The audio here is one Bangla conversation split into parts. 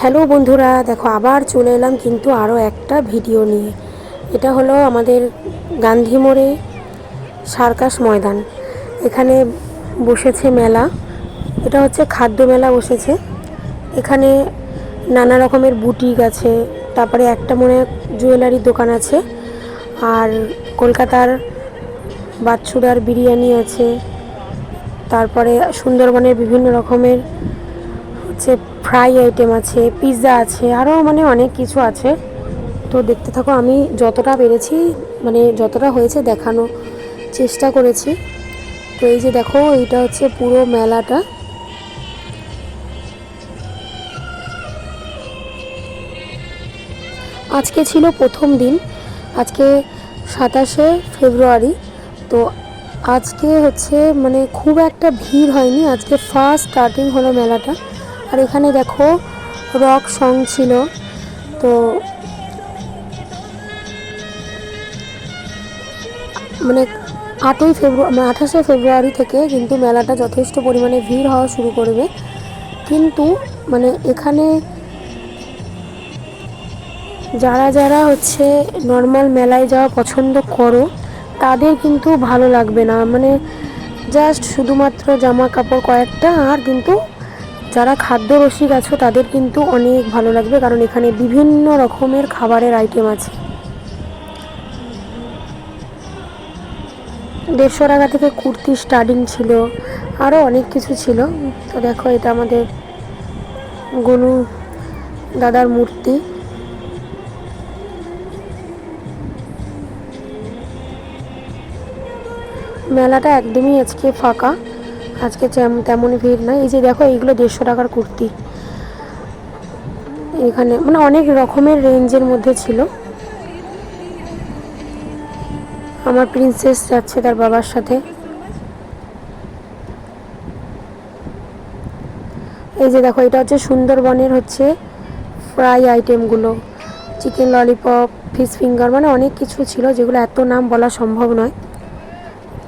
হ্যালো বন্ধুরা, দেখো আবার চলে এলাম কিন্তু আরও একটা ভিডিও নিয়ে। এটা হলো আমাদের গান্ধী মোড়ে সার্কাস ময়দান। এখানে বসেছে মেলা, এটা হচ্ছে খাদ্য মেলা বসেছে। এখানে নানা রকমের বুটিক আছে, তারপরে একটা মনে জুয়েলারির দোকান আছে, আর কলকাতার বাচ্চুদার বিরিয়ানি আছে, তারপরে সুন্দরবনের বিভিন্ন রকমের হচ্ছে ফ্রাই আইটেম আছে, পিৎজা আছে, আরও মানে অনেক কিছু আছে। তো দেখতে থাকো, আমি যতটা পেরেছি মানে যতটা হয়েছে দেখানো চেষ্টা করেছি। তো এই যে দেখো, এইটা হচ্ছে পুরো মেলাটা। আজকে ছিল প্রথম দিন, আজকে 27শে ফেব্রুয়ারি। তো আজকে হচ্ছে মানে খুব একটা ভিড় হয়নি, আজকে ফার্স্ট স্টার্টিং হলো মেলাটা। আর এখানে দেখো রক সং ছিল। তো মানে 28শে ফেব্রুয়ারি থেকে কিন্তু মেলাটা যথেষ্ট পরিমাণে ভিড় হওয়া শুরু করবে। কিন্তু মানে এখানে যারা যারা হচ্ছে নর্মাল মেলায় যাওয়া পছন্দ করো তাদের কিন্তু ভালো লাগবে না, মানে জাস্ট শুধুমাত্র জামা কাপড় কয়েকটা। আর কিন্তু যারা খাদ্য রসিক আছো তাদের কিন্তু অনেক ভালো লাগবে, কারণ এখানে বিভিন্ন রকমের খাবারের আইটেম আছে। 150 টাকা থেকে কুর্তি স্টার্টিং ছিল, আরও অনেক কিছু ছিল। তো দেখো, এটা আমাদের গনু দাদার মূর্তি। মেলাটা একদমই আজকে ফাঁকা, আজকে তেমন ভিড় নাই। এই যে দেখো, এইগুলো 150 টাকার কুর্তি, এখানে মানে অনেক রকমের রেঞ্জের মধ্যে ছিল। আমার প্রিন্সেস যাচ্ছে তার বাবার সাথে। এই যে দেখো, এটা হচ্ছে সুন্দরবনের হচ্ছে ফ্রাই আইটেমগুলো, চিকেন ললিপপ, ফিশ ফিঙ্গার, মানে অনেক কিছু ছিল যেগুলো এত নাম বলা সম্ভব নয়,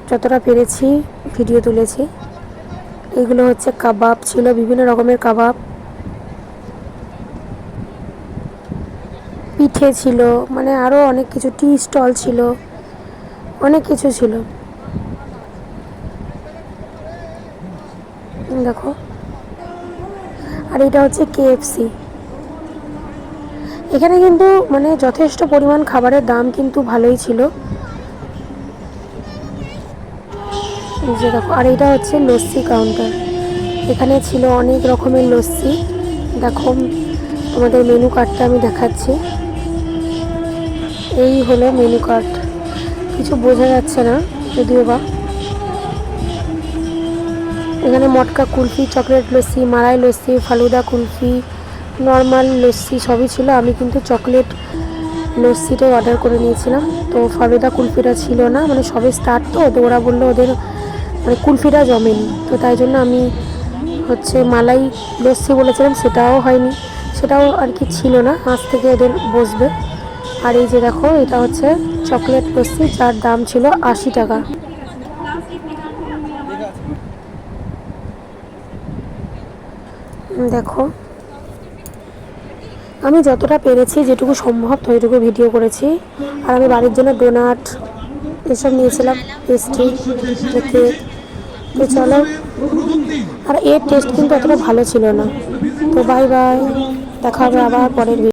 যতটা পেরেছি ভিডিও তুলেছি। এগুলো হচ্ছে কাবাব ছিল, বিভিন্ন রকমের কাবাব, পিঠে ছিল, মানে আরও অনেক কিছু, টি স্টল ছিল, অনেক কিছু ছিল। দেখো, আর এটা হচ্ছে KFC। এখানে কিন্তু মানে যথেষ্ট পরিমাণ খাবারের দাম কিন্তু ভালোই ছিল। এই যে দেখো, আর এটা হচ্ছে লস্যি কাউন্টার। এখানে ছিল অনেক রকমের লস্যি। দেখো, তোমাদের মেনু কার্ডটা আমি দেখাচ্ছি। এই হলো মেনু কার্ড, কিছু বোঝা যাচ্ছে না যদিও বা। এখানে মটকা কুলফি, চকলেট লস্যি, মালাই লস্যি, ফালুদা কুলফি, নর্মাল লস্যি সবই ছিল। আমি কিন্তু চকলেট লস্যিটাই অর্ডার করে নিয়েছিলাম। তো ফালুদা কুলফিটা ছিল না, মানে সবে স্টার্ট, তো ওরা বললো ওদের মানে কুলফিটা জমেনি, তো তাই জন্য আমি হচ্ছে মালাই লস্যি বলেছিলাম, সেটাও হয়নি, সেটাও আর কি ছিল না, আজ থেকে ওদের বসবে। আর এই যে দেখো, এটা হচ্ছে চকলেট লস্যি, যার দাম ছিল 80 টাকা। দেখো, আমি যতটা পেরেছি, যেটুকু সম্ভব ততটুকু ভিডিও করেছি। আর আমি বাড়ির জন্য ডোনাট এসব নিয়েছিলাম, পেস্ট্রি, কেক। তো চলো, আর এর টেস্ট কিন্তু অতটা ভালো ছিল না। তো বাই বাই, দেখা হবে আবার পরের ভিডিও।